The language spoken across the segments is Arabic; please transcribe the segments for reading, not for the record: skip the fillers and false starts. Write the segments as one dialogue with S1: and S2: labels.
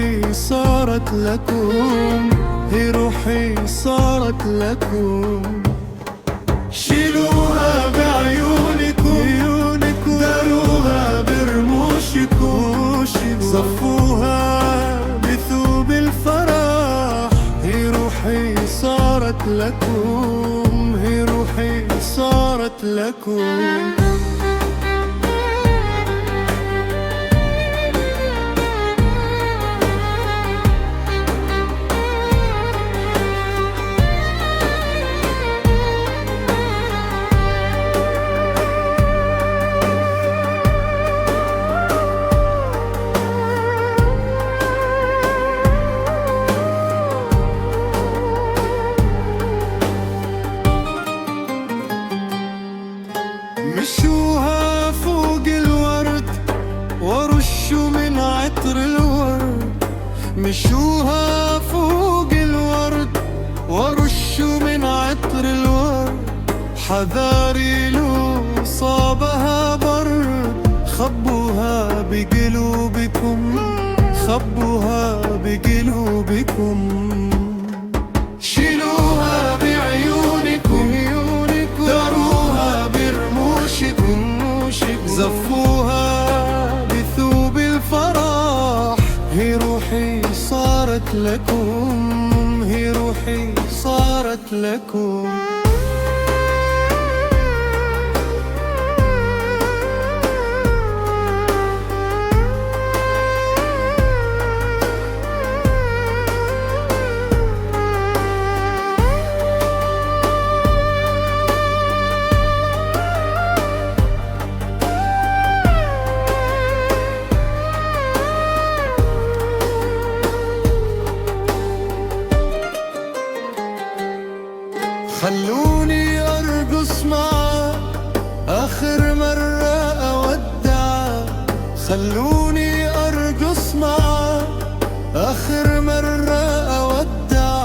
S1: روحي صارت لكم، هي روحي صارت لكم. شيلوها بعيونكم، داروها برموشكم، صفوها بثوب الفرح. هي روحي صارت لكم، هي روحي صارت لكم. مشوها فوق الورد ورشوا من عطر الورد، مشوها فوق الورد ورشوا من عطر الورد. حذاري لو صابها برد، خبوها بقلوبكم، خبوها بقلوبكم. شيلوها بعيونكم، داروها برموشكم، زفوها بثوب الفرح. هي روحي صارت لكم، هي روحي صارت لكم. خلوني أرقص معاه آخر مرة أودع، خلوني أرقص معاه آخر مرة أودع.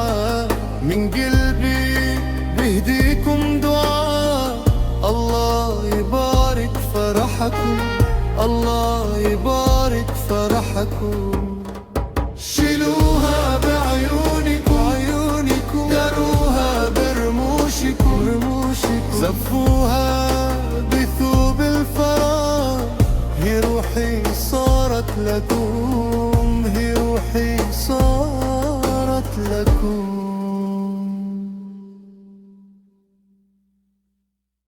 S1: من قلبي بهديكم دعاء، الله يبارك فرحكم، الله يبارك فرحكم. شيلوها بعيونكم، داروها برموشكم، زفوها بثوب الفرح. هي روحي صارت لكم، هي روحي صارت لكم.